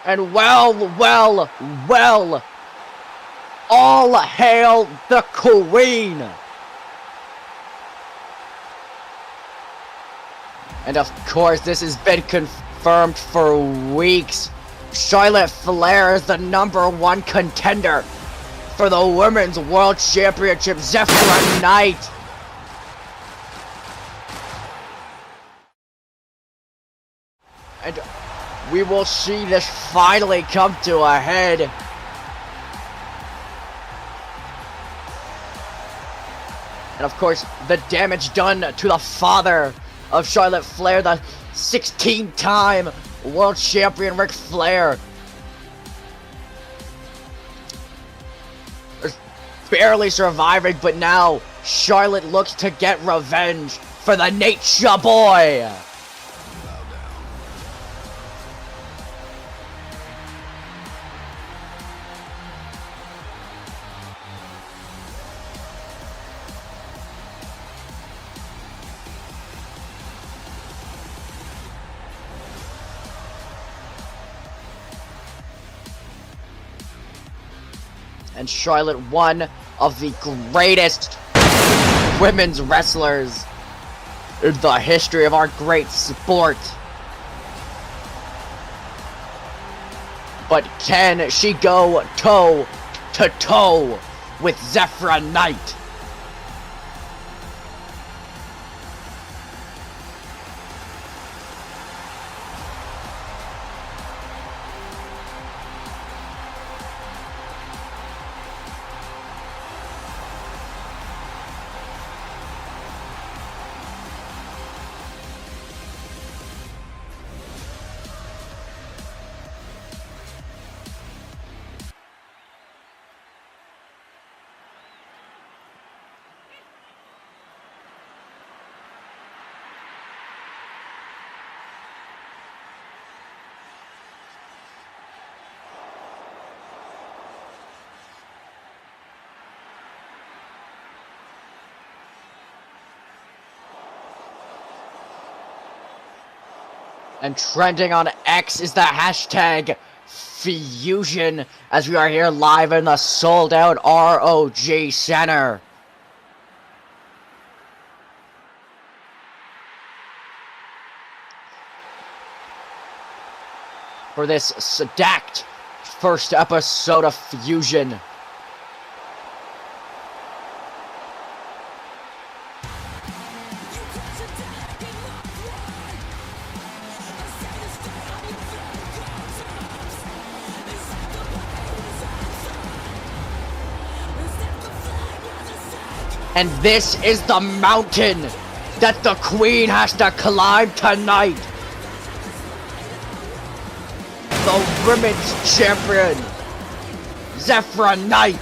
And well, all hail the Queen! And of course, this has been confirmed for weeks. Charlotte Flair is the #1 contender for the Women's World Championship, Zephyra Knight. And we will see this finally come to a head. And of course, the damage done to the father of Charlotte Flair, the 16-time world champion Ric Flair. Barely surviving, but now Charlotte looks to get revenge for the Nature Boy. And Charlotte, one of the greatest women's wrestlers in the history of our great sport. But can she go toe to toe with Zephyra Knight? And trending on X is the hashtag Fusion, as we are here live in the sold-out ROG Center. For this stacked first episode of Fusion. And this is the mountain that the Queen has to climb tonight. The Women's Champion, Zephyra Knight.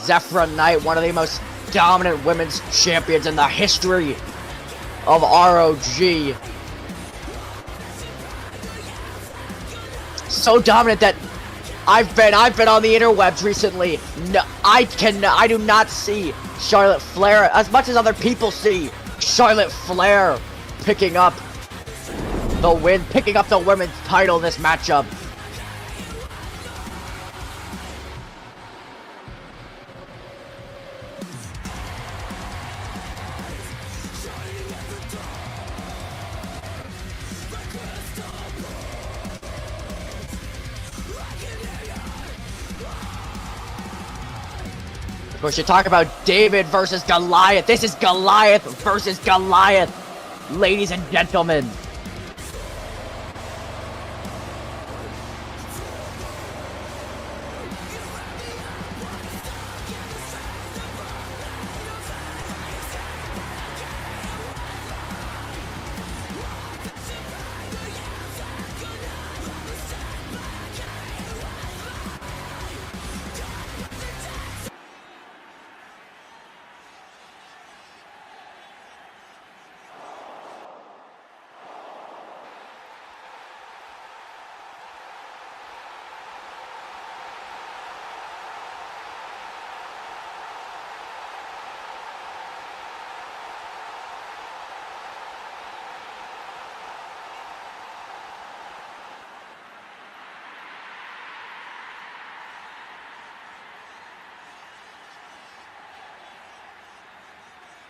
Zephyra Knight, one of the most dominant women's champions in the history of ROG. So dominant that I've been on the interwebs recently. No, I do not see Charlotte Flair as much as other people see Charlotte Flair picking up the win, picking up the women's title in this matchup. Of course, you talk about David versus Goliath. This is Goliath versus Goliath, ladies and gentlemen.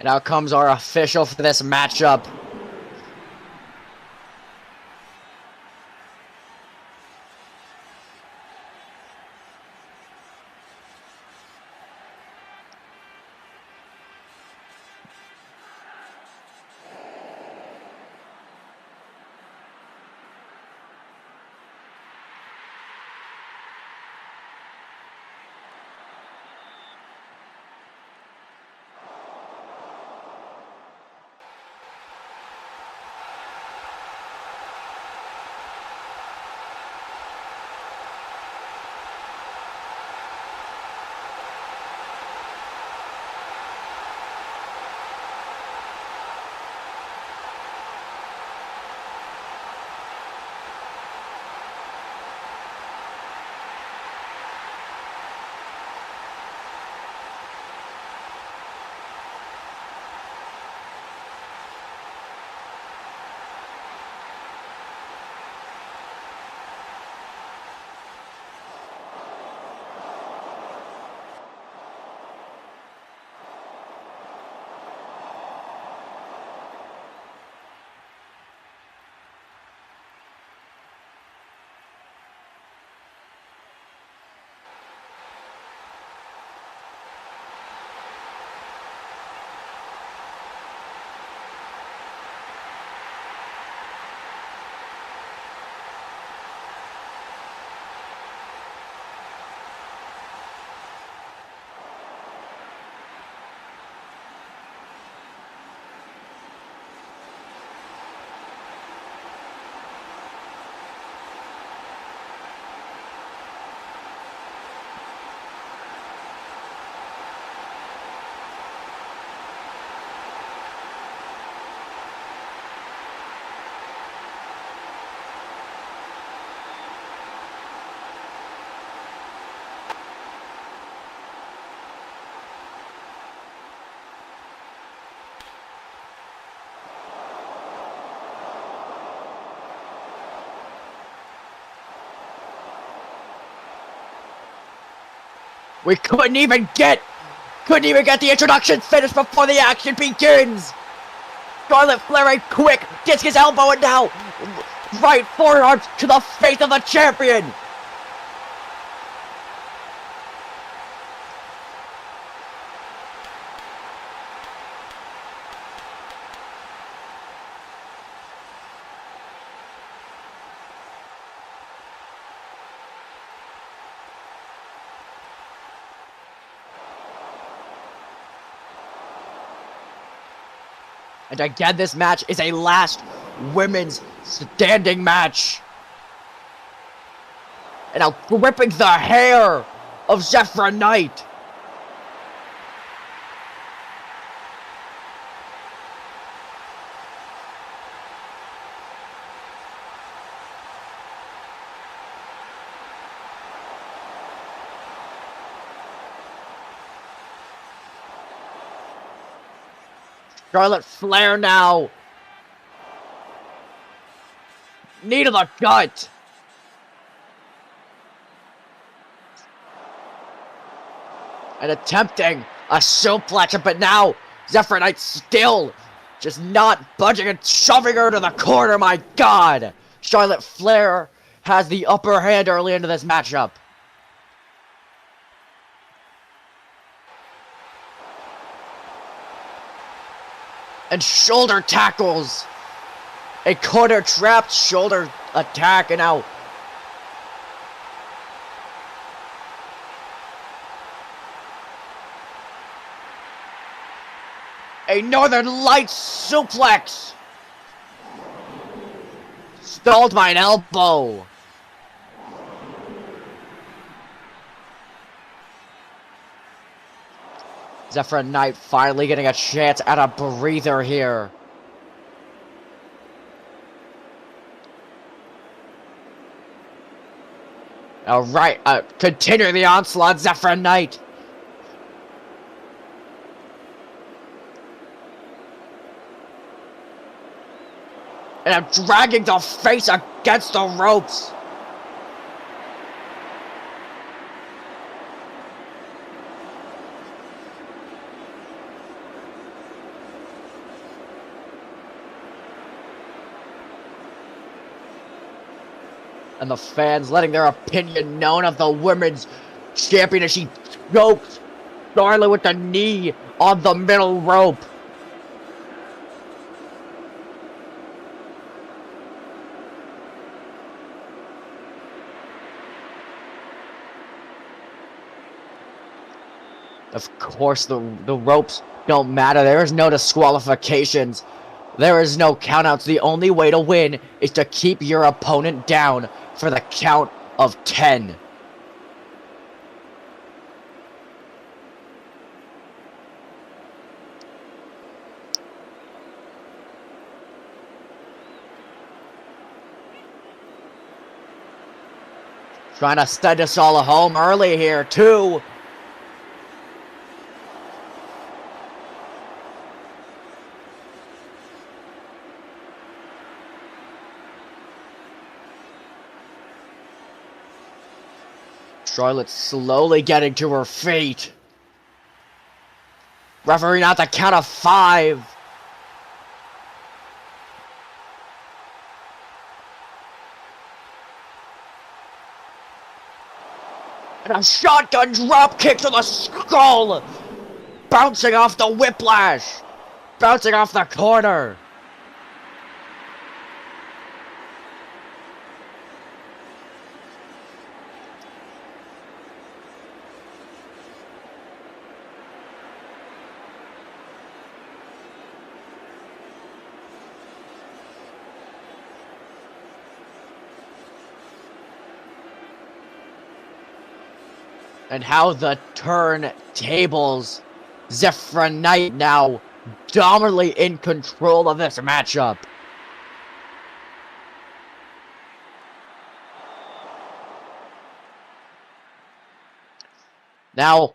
And out comes our official for this matchup. We couldn't even get the introduction finished before the action begins. Charlotte Flair, quick discus elbow, and now right forearm to the face of the champion. And again, this match is a last women's standing match. And now gripping the hair of Zephyra Knight. Charlotte Flair now. Knee to the gut. And attempting a suplex, but now Zephyra Knight still just not budging and shoving her to the corner. My God. Charlotte Flair has the upper hand early into this matchup. And shoulder tackles. A corner trapped shoulder attack, and now a Northern Lights suplex. Stalled by an elbow. Zephyra Knight finally getting a chance at a breather here. Alright, continuing the onslaught, Zephyra Knight. And I'm dragging the face against the ropes. And the fans letting their opinion known of the women's champion as she chokes Charlotte with the knee on the middle rope. Of course, the ropes don't matter. There is no disqualifications. There is no countouts. The only way to win is to keep your opponent down for the count of 10. Trying to send us all home early here, too. Charlotte slowly getting to her feet. Referee out the count of 5. And a shotgun drop kick to the skull. Bouncing off the whiplash. Bouncing off the corner. And how the turntables. Zephyra Knight now dominantly in control of this matchup. Now,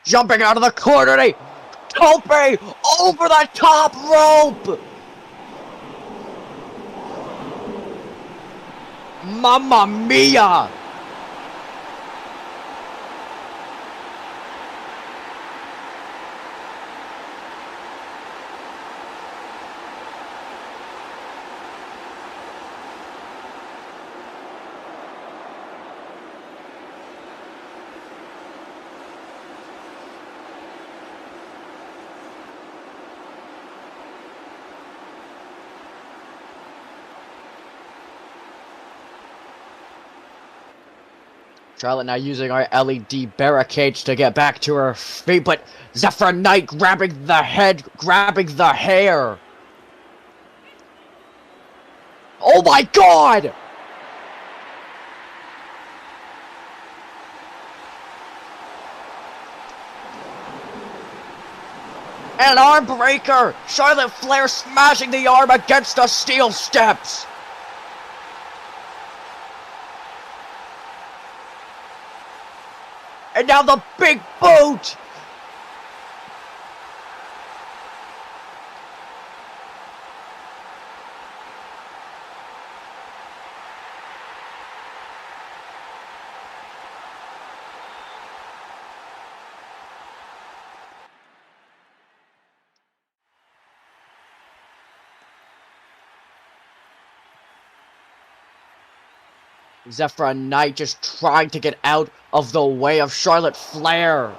jumping out of the corner, they tope over the top rope. Mamma mia! Charlotte now using our LED barricades to get back to her feet, but Zephyra Knight grabbing the head, grabbing the hair. Oh my god! And an arm breaker! Charlotte Flair smashing the arm against the steel steps! And now the big boot! Zephyra Knight just trying to get out of the way of Charlotte Flair.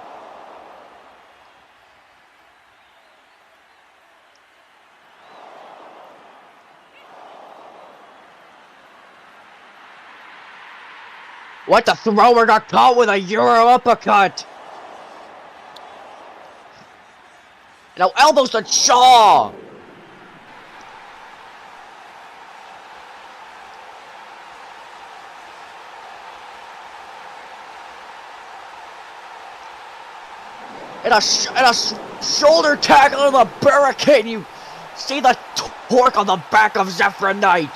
What, the thrower got caught with a Euro uppercut. Now elbows the jaw. And a shoulder tackle on the barricade. You see the torque on the back of Zephyra Knight.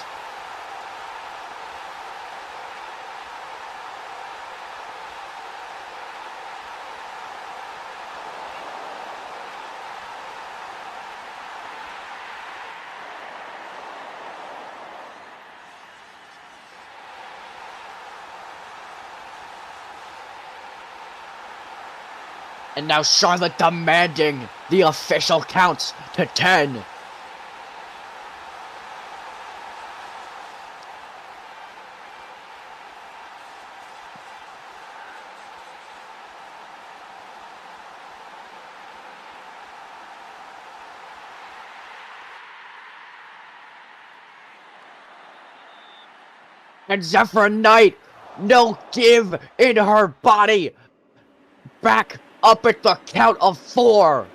And now Charlotte demanding the official counts to 10. And Zephyra Knight, no give in her body. Back up at the count of 4.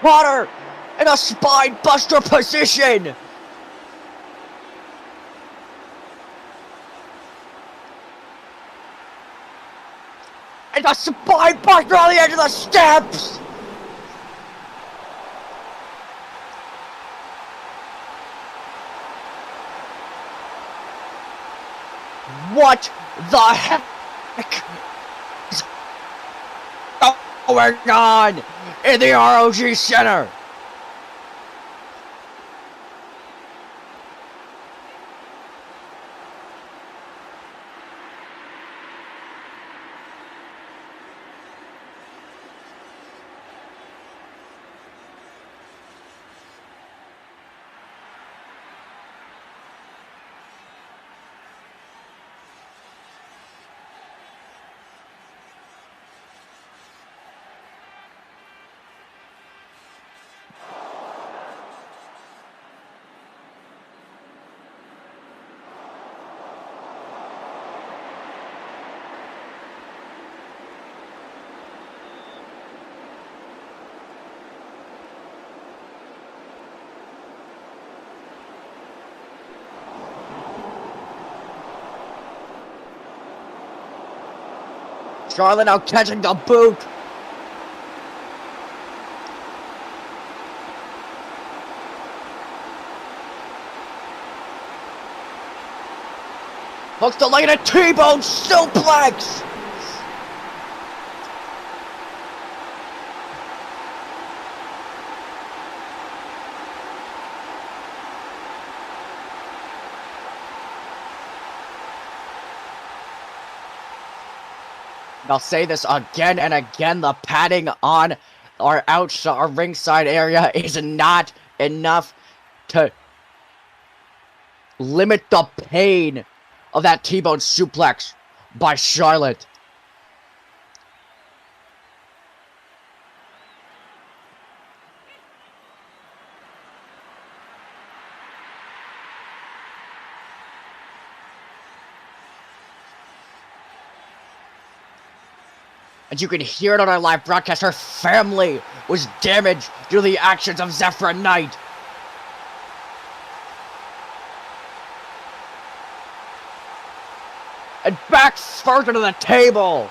Water in a spine buster position. And a spine buster on the edge of the steps. What the heck is going on in the ROG Center? Charlotte now catching the boot. Hooks the leg in a T-bone suplex. I'll say this again and again, the padding on our ringside area is not enough to limit the pain of that T-bone suplex by Charlotte. And you can hear it on our live broadcast. Her family was damaged due to the actions of Zephyra Knight. And back first into the table.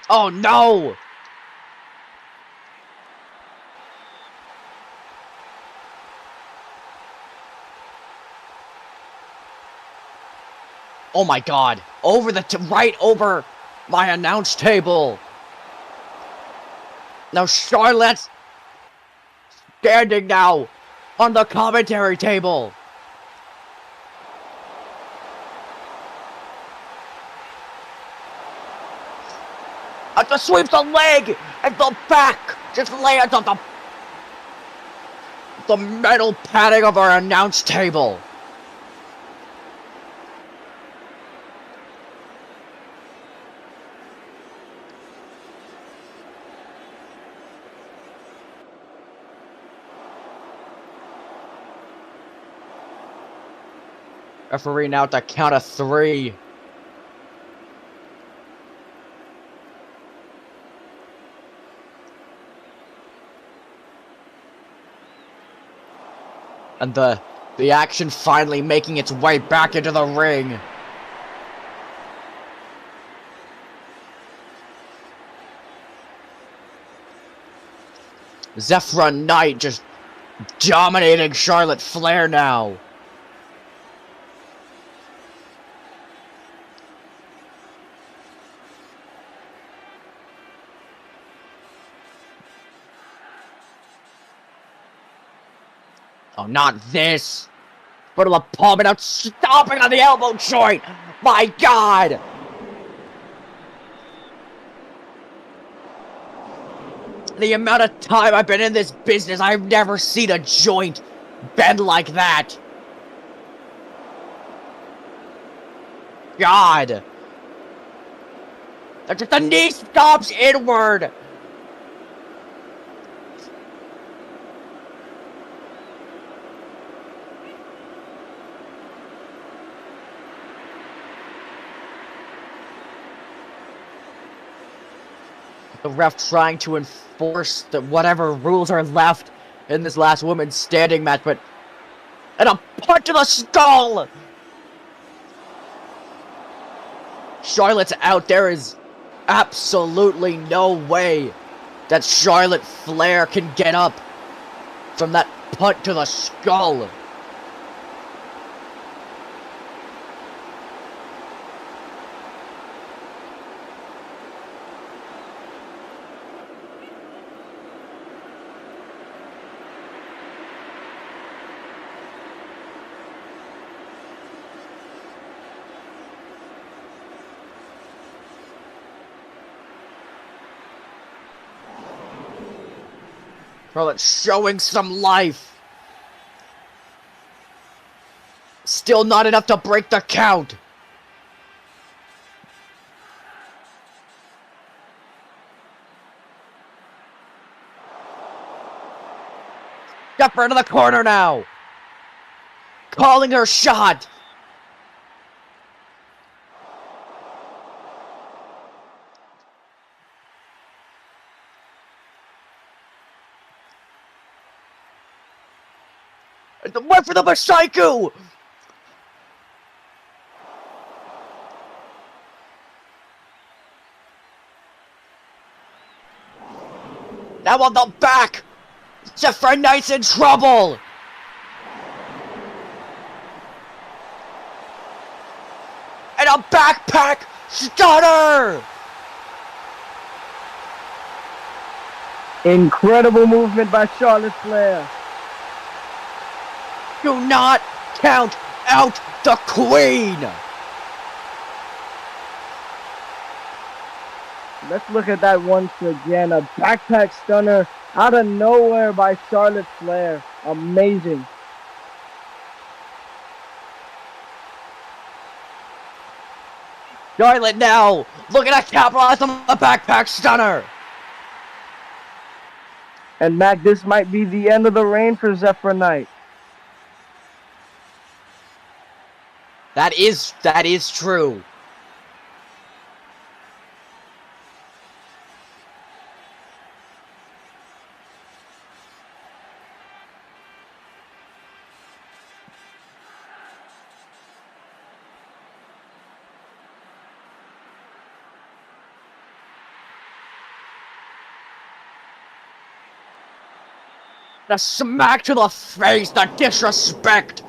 Oh no! Oh my god, right over my announce table. Now Charlotte's standing now on the commentary table. And to sweep the leg and the back just lands on the metal padding of our announce table. Referee now at the count of 3. And the action finally making its way back into the ring. Zephyra Knight just dominating Charlotte Flair now. Oh, not this. But the palm and out stomping on the elbow joint. My God. The amount of time I've been in this business, I've never seen a joint bend like that. God. The knee stops inward. The ref trying to enforce whatever rules are left in this last women's standing match, but... And a punch to the skull! Charlotte's out. There is absolutely no way that Charlotte Flair can get up from that punch to the skull. Charlotte showing some life. Still not enough to break the count. Zephyra into the corner now. Calling her shot. Went for the Masaiku! Now on the back! Zephyra Knight's in trouble! And a backpack stunner! Incredible movement by Charlotte Flair. Do not count out the Queen! Let's look at that once again. A backpack stunner out of nowhere by Charlotte Flair. Amazing. Charlotte now looking to capitalize on the backpack stunner. And Mac, this might be the end of the reign for Zephyra Knight. That is true. The smack to the face, the disrespect.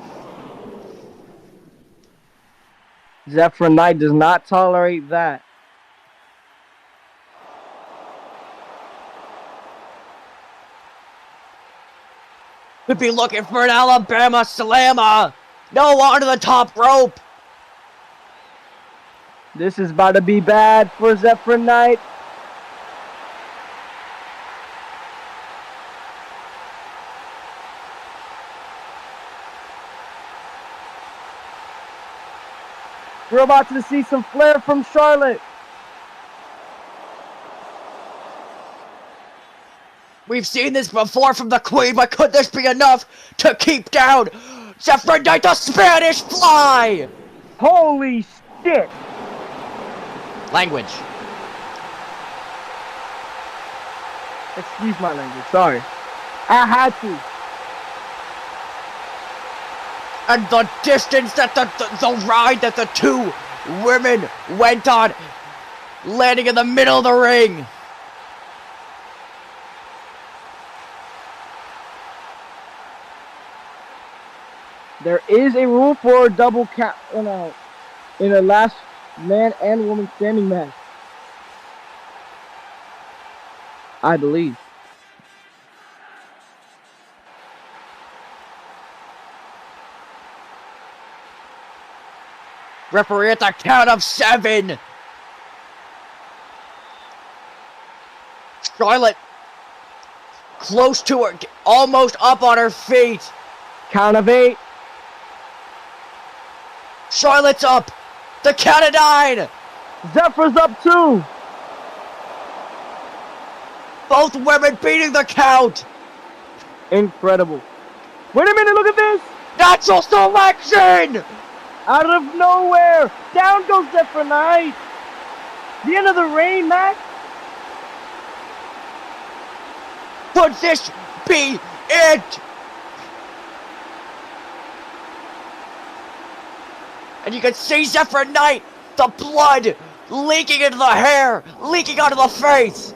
Zephyra Knight does not tolerate that. Could be looking for an Alabama slammer. No, onto the top rope. This is about to be bad for Zephyra Knight. We're about to see some flair from Charlotte. We've seen this before from the Queen, but could this be enough to keep down Zephyra Knight, the Spanish Fly? Holy shit! Language. Excuse my language, sorry. I had to. And the distance that the ride that the two women went on, landing in the middle of the ring. There is a rule for a double count in a last man and woman standing match, I believe. Referee at the count of 7. Charlotte close to her, almost up on her feet. Count of 8. Charlotte's up. The count of 9. Zephyra's up 2. Both women beating the count. Incredible. Wait a minute, look at this. Natural selection. Out of nowhere, down goes Zephyra Knight. The end of the reign, Mac. Could this be it? And you can see Zephyra Knight, the blood leaking into the hair, leaking onto the face.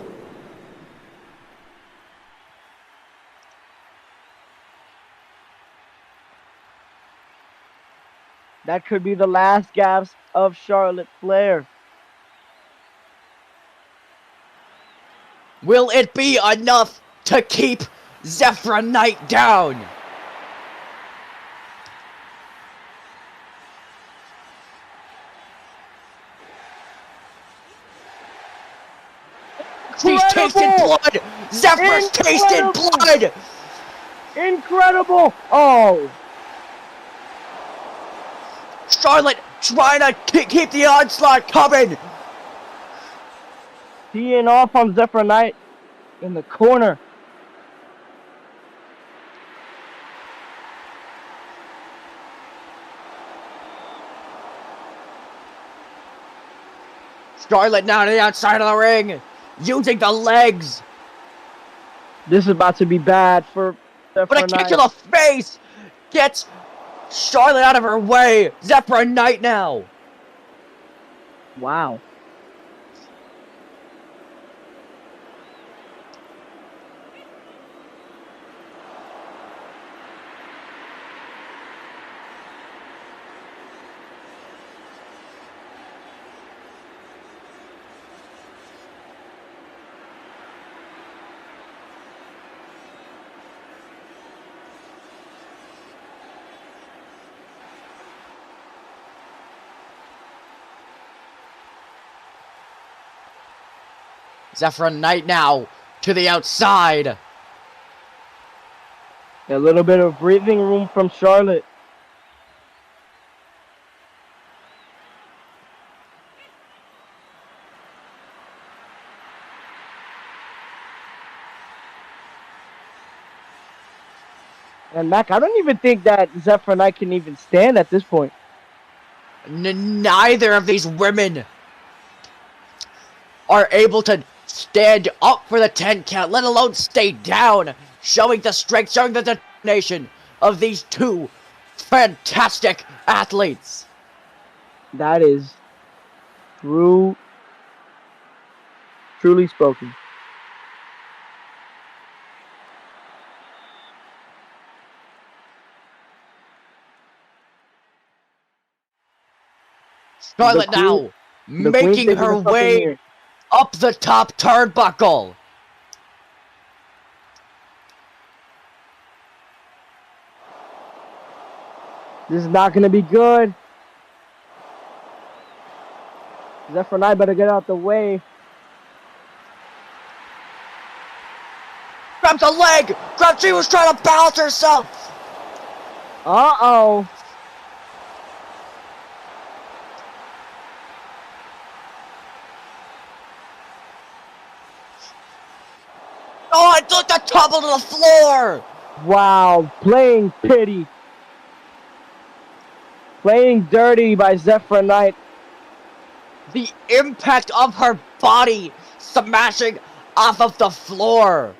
That could be the last gasp of Charlotte Flair. Will it be enough to keep Zephyra Knight down? She's tasting blood! Zephyra's tasted blood! Incredible! Oh! Charlotte trying to keep the onslaught coming! Teeing off on Zephyra Knight in the corner. Charlotte now to the outside of the ring, using the legs. This is about to be bad for Zephyra But a Knight. kick to the face gets Charlotte out of her way. Zephyra Knight now. Wow. Zephyra Knight now to the outside. A little bit of breathing room from Charlotte. And Mac, I don't even think that Zephyra Knight can even stand at this point. Neither of these women are able to stand up for the 10 count, let alone stay down, showing the strength, showing the determination of these two fantastic athletes. That is truly spoken. Charlotte The queen- now making her way up the top turnbuckle. This is not going to be good. Zephyra Knight better get out the way. Grabs a leg. She was trying to balance herself. Uh-oh. Oh, I took the tumble to the floor. Wow, playing pity. Playing dirty by Zephyra Knight. The impact of her body smashing off of the floor.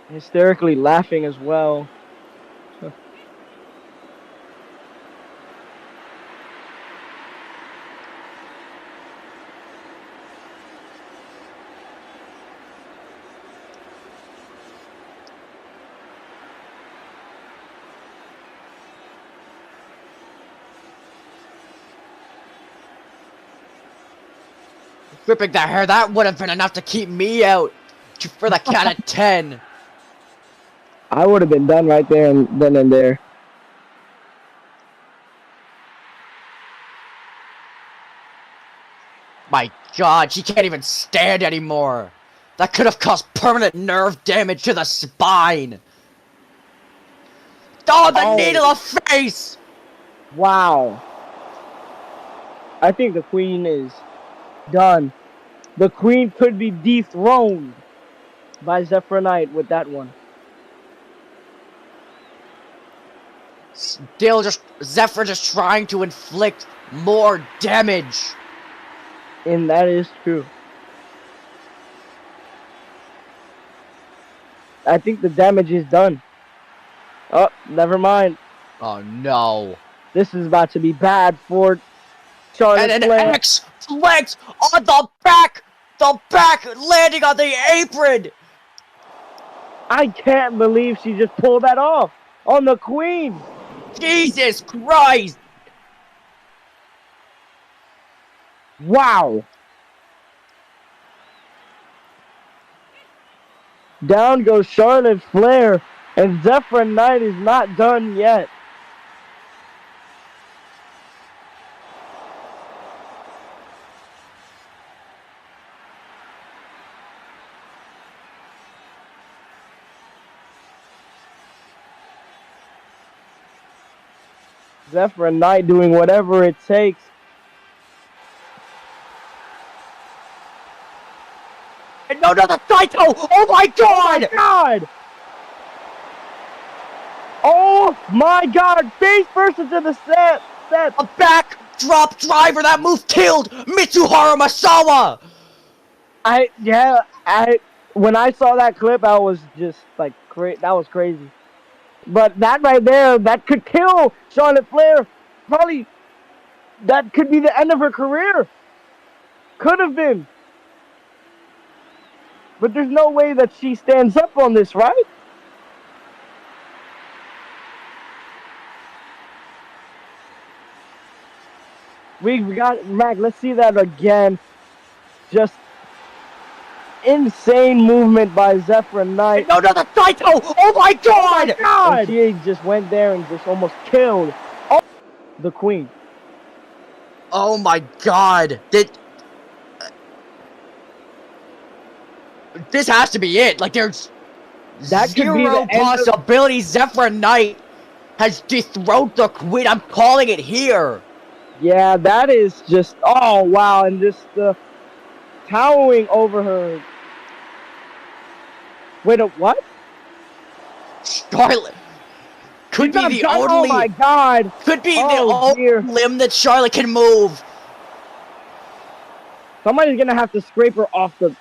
Hysterically laughing as well. Ripping that hair, that would have been enough to keep me out for the count of 10. I would have been done right there and then and there. My God, she can't even stand anymore. That could have caused permanent nerve damage to the spine. Oh, the knee to the face! Wow. I think the queen is done. The queen could be dethroned by Zephyra Knight with that one. Still just, Zephyr just trying to inflict more damage. And that is true. I think the damage is done. Oh, never mind. Oh no. This is about to be bad for Charlotte And an Flair. X flex on the back landing on the apron. I can't believe she just pulled that off on the queen. Jesus Christ. Wow. Down goes Charlotte Flair, and Zephyra Knight is not done yet. Zephyra Knight doing whatever it takes. And no, the Saito! Oh my God! Oh my God! Face first into the set. A backdrop driver. That move killed Mitsuharu Masawa. When I saw that clip, I was just like, that was crazy. But that right there, that could kill Charlotte Flair. Probably, that could be the end of her career. Could have been. But there's no way that she stands up on this, right? We got, Mac, let's see that again. Just insane movement by Zephyra Knight. No, the Saito! Oh my God! And she just went there and just almost killed the queen. Oh my God! This has to be it. Like, there's That could be zero the end of- possibility Zephyra Knight has dethroned the queen. I'm calling it here. Yeah, that is just, oh wow, and just towering over her. Wait, what? Charlotte could be the only. Oh my God! Could be the Oh, only dear. limb that Charlotte can move. Somebody's gonna have to scrape her off the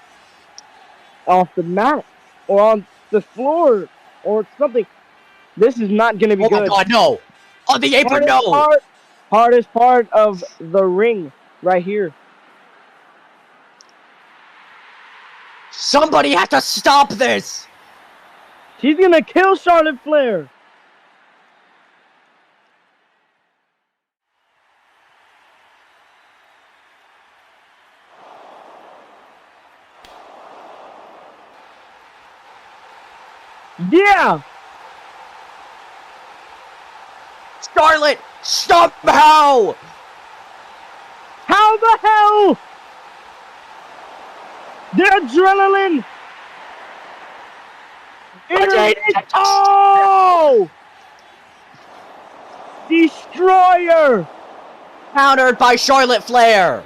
mat or on the floor or something. This is not gonna be Oh good. my God, no! On the apron, no! Hardest part of the ring right here. Somebody has to stop this. She's gonna kill Charlotte Flair. Yeah! Charlotte, somehow! How the hell? The adrenaline! Oh! Destroyer! Countered by Charlotte Flair.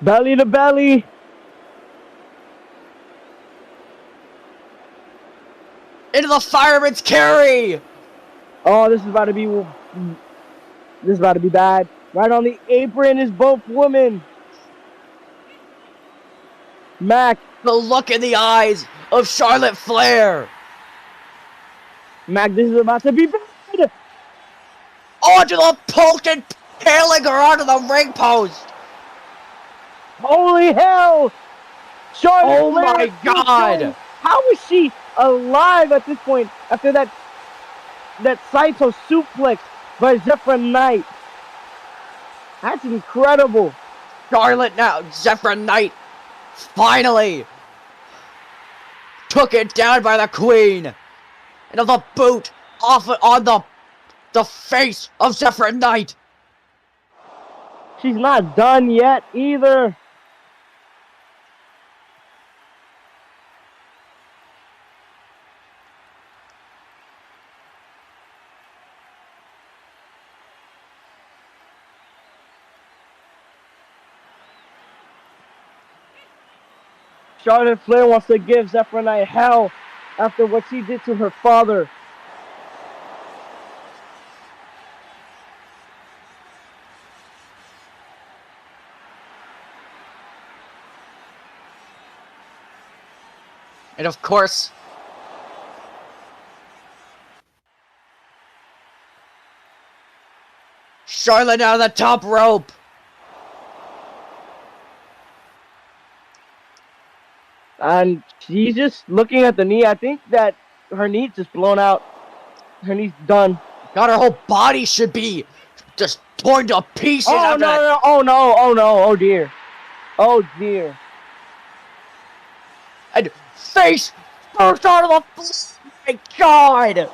Belly to belly. Into the fireman's carry. Oh, this is about to be bad. Right on the apron is both women. Mac. The look in the eyes of Charlotte Flair. Mac, this is about to be bad. Onto the poke and hailing her onto the ring post. Holy hell! Charlotte Oh Flair my God! How is she alive at this point after that that Saito suplex by Zephyra Knight. That's incredible. Charlotte now, Zephyra Knight, finally took it down by the Queen. And the boot off on the face of Zephyra Knight. She's not done yet either. Charlotte Flair wants to give Zephyra Knight hell after what she did to her father. And of course, Charlotte out of the top rope. And she's just looking at the knee. I think that her knee's just blown out. Her knee's done. God, her whole body should be just torn to pieces. Oh after that. no! Oh no! Oh no! Oh dear! Oh dear! And face first out of the my God!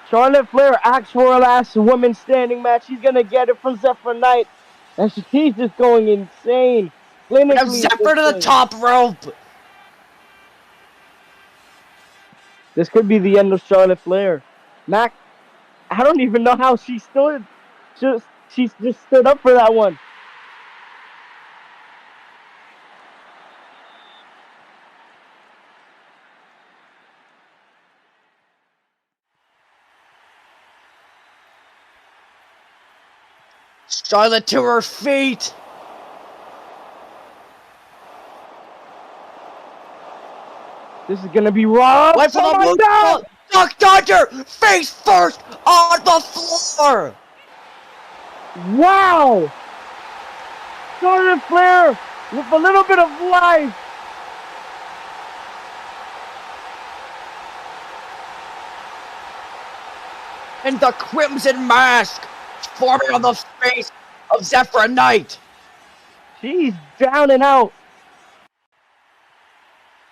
Charlotte Flair asks for her last woman standing match. She's gonna get it from Zephyra Knight, and she's just going insane. And I'm Zephyr to the top rope. This could be the end of Charlotte Flair. Mac, I don't even know how she stood. She just stood up for that one. Charlotte to her feet. This is gonna be wrong. Wait for the God! Duck Dodger! Face first on the floor! Wow! Charlotte Flair with a little bit of life. And the crimson mask forming on the face of Zephyra Knight. She's down and out.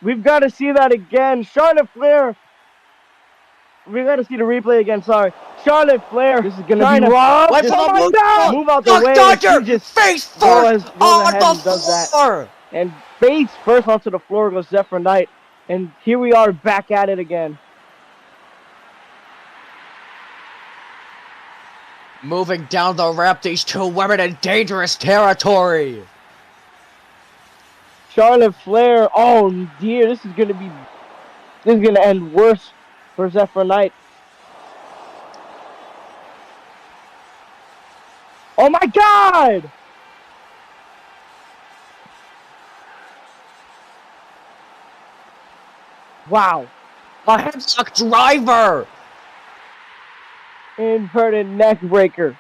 We've got to see that again. Charlotte Flair. We got to see the replay again. Sorry. Charlotte Flair. This is going to be wrong. Wait for the move out the way. Dodger! Just face first on the floor! And face first onto the floor goes Zephyra Knight. And here we are back at it again. Moving down the ramp, these two women in dangerous territory. Charlotte Flair. Oh dear, this is gonna end worse for Zephyra Knight. Oh my God! Wow. A headlock driver. Inverted neck breaker.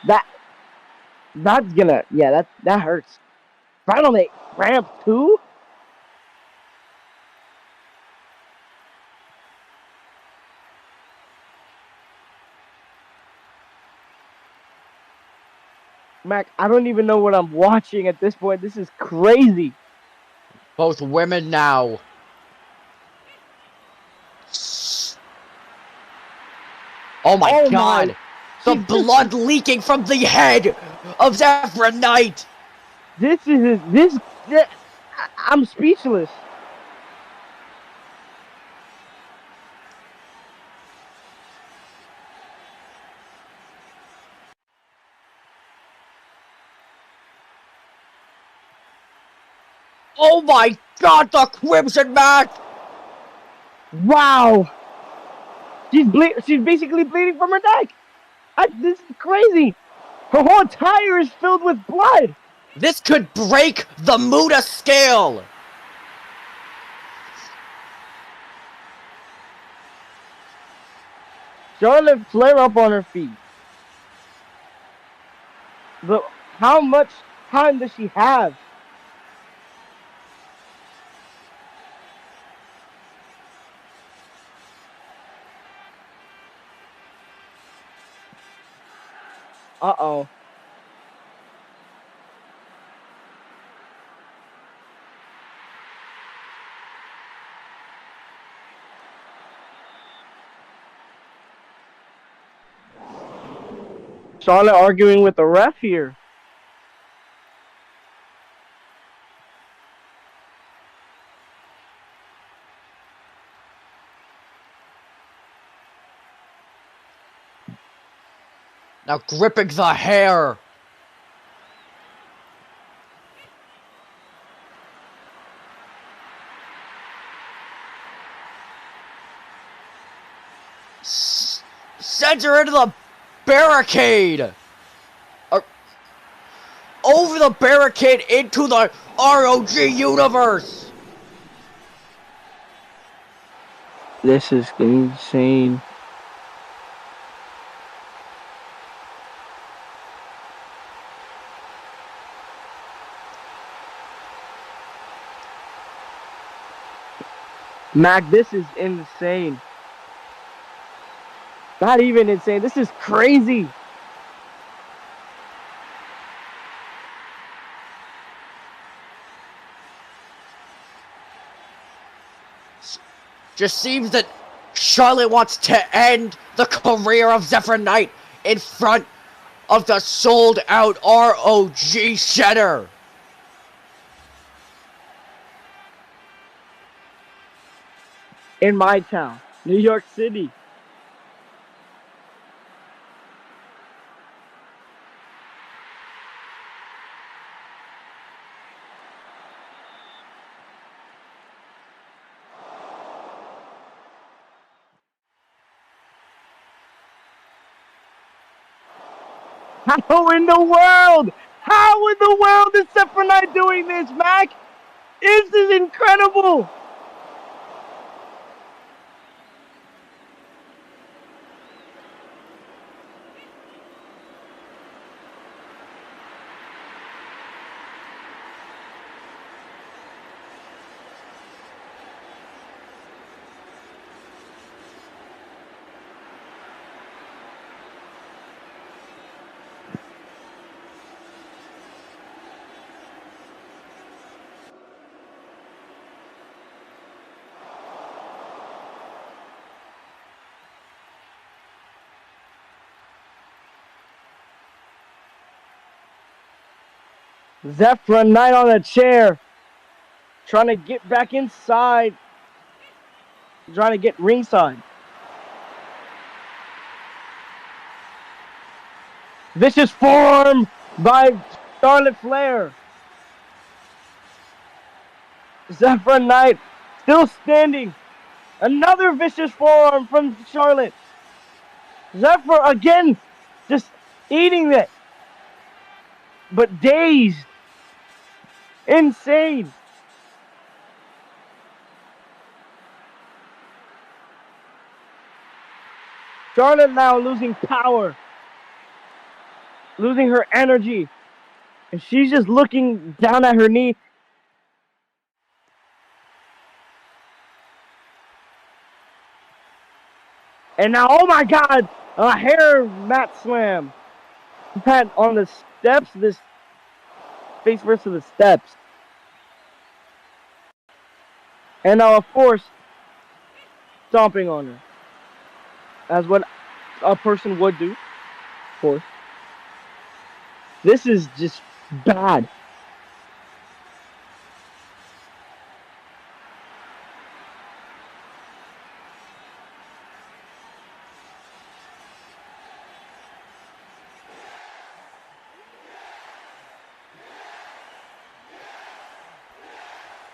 That's gonna, yeah, that hurts. Finally, ramp 2? Mac, I don't even know what I'm watching at this point. This is crazy. Both women now. Oh my God. The blood leaking from the head of Zephyra Knight. I'm speechless. Oh my God, the crimson mask. Wow. She's basically bleeding from her neck. This is crazy. Her whole tire is filled with blood. This could break the Muda scale. Charlotte Flair up on her feet. But how much time does she have? Uh-oh. Charlotte arguing with the ref here. Now gripping the hair. Sends her into the barricade. Over the barricade into the ROG universe. This is insane. Mac, this is insane. Not even insane. This is crazy. Just seems that Charlotte wants to end the career of Zephyra Knight in front of the sold-out ROG Center. In my town, New York City. How in the world? How in the world is Zephyra Knight doing this, Mac? This is incredible. Zephyra Knight on a chair. Trying to get back inside. Trying to get ringside. Vicious forearm by Charlotte Flair. Zephyra Knight still standing. Another vicious forearm from Charlotte. Zephyr again just eating it. But dazed. Insane. Charlotte now losing power. Losing her energy. And she's just looking down at her knee. And now, oh my God, a hair mat slam. Pat on the steps, this face first to the steps. And now, of course, stomping on her. As what a person would do, of course. This is just bad.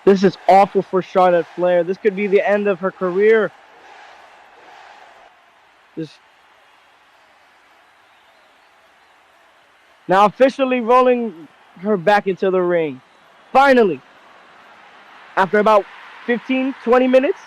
This is awful for Charlotte Flair. This could be the end of her career. Just now officially rolling her back into the ring. Finally. After about 15, 20 minutes.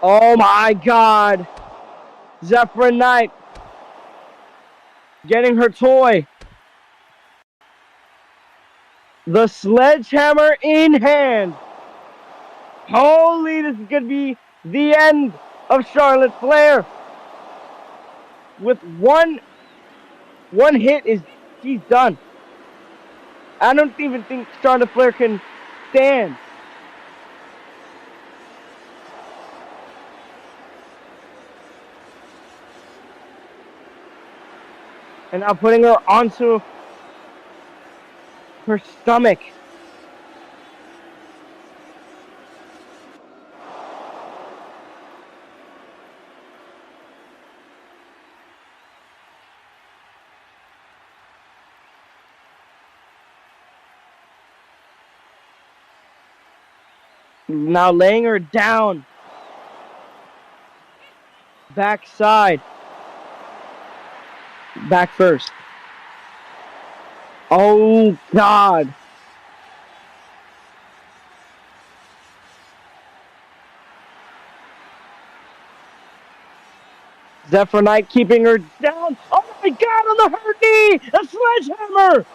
Oh my God. Zephyra Knight getting her toy. The sledgehammer in hand. Holy, this is going to be the end of Charlotte Flair. With one hit, she's done. I don't even think Charlotte Flair can stand. And now putting her onto her stomach. Now laying her down. Backside. Back first. Oh God. Zephyra Knight keeping her down. Oh my God, on the hurt knee! A sledgehammer!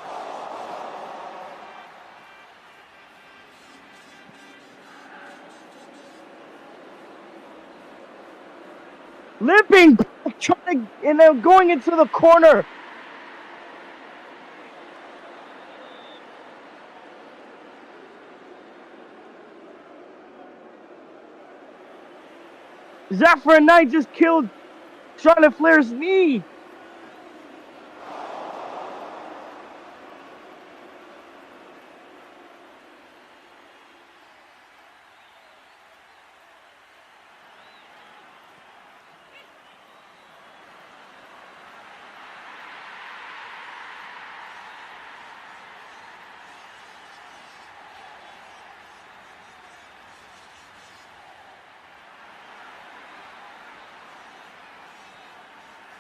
Limping back, trying to, and then going into the corner. Zephyra Knight just killed Charlotte Flair's knee.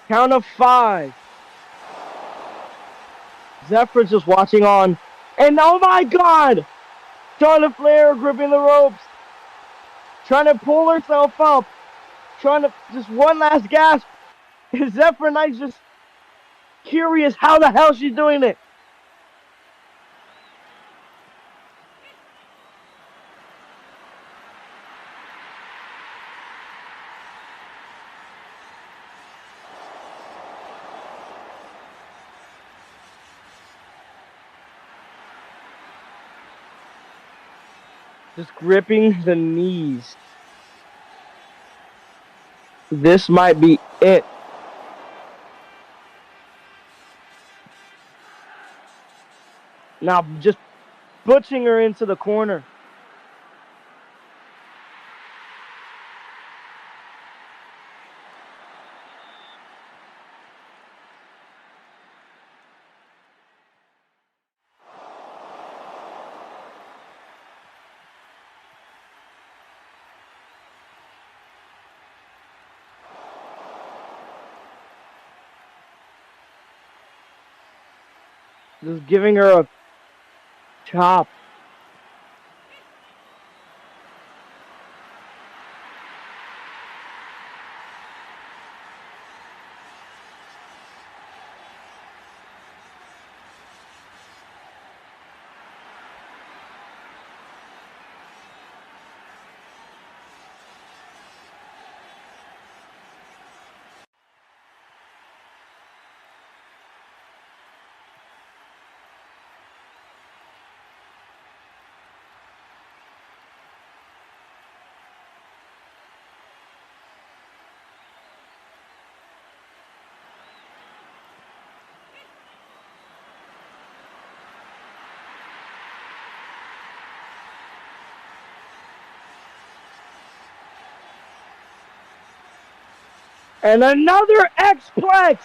Count of 5. Zephyra's just watching on. And oh my God! Charlotte Flair gripping the ropes. Trying to pull herself up. Trying to just one last gasp. And Zephyra Knight's just curious how the hell she's doing it. Just gripping the knees. This might be it. Now just butching her into the corner. Just giving her a chop. And another X-Plex!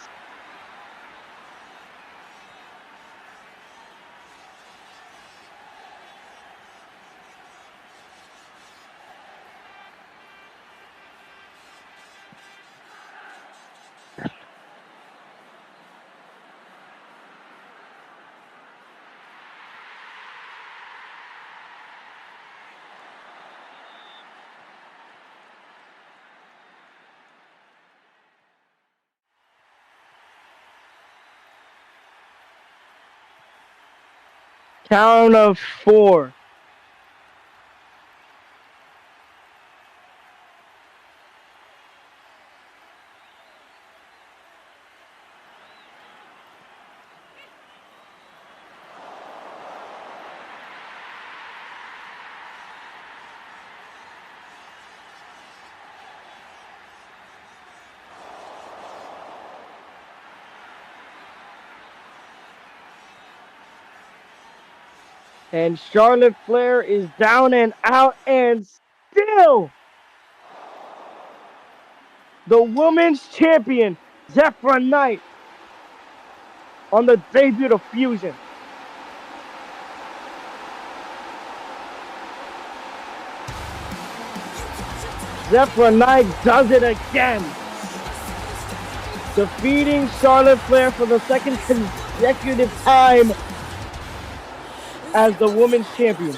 Count of 4. And Charlotte Flair is down and out, and still the women's champion, Zephyra Knight, on the debut of Fusion. Zephyra Knight does it again, defeating Charlotte Flair for the second consecutive time as the women's champion.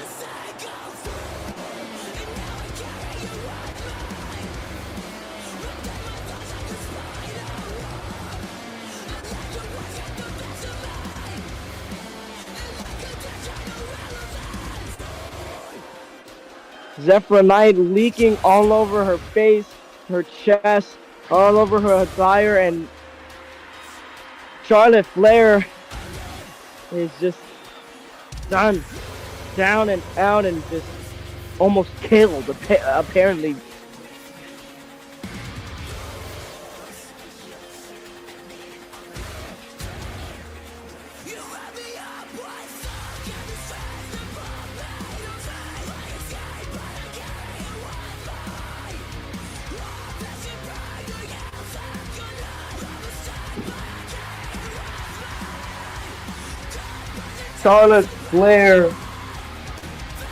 Zephyra Knight leaking all over her face, her chest, all over her attire, and Charlotte Flair is just done, down and out, and just almost killed, apparently. Charlotte Flair,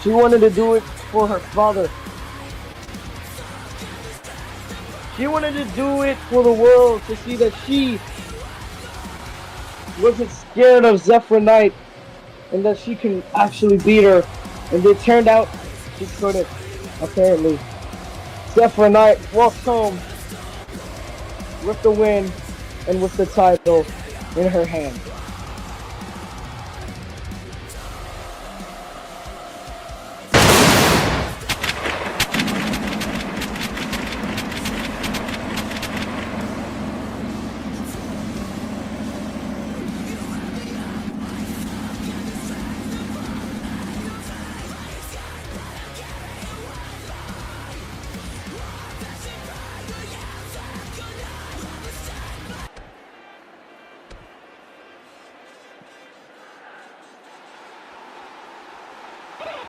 she wanted to do it for her father. She wanted to do it for the world, to see that she wasn't scared of Zephyra Knight and that she can actually beat her. And it turned out she couldn't, apparently. Zephyra Knight walks home with the win and with the title in her hand.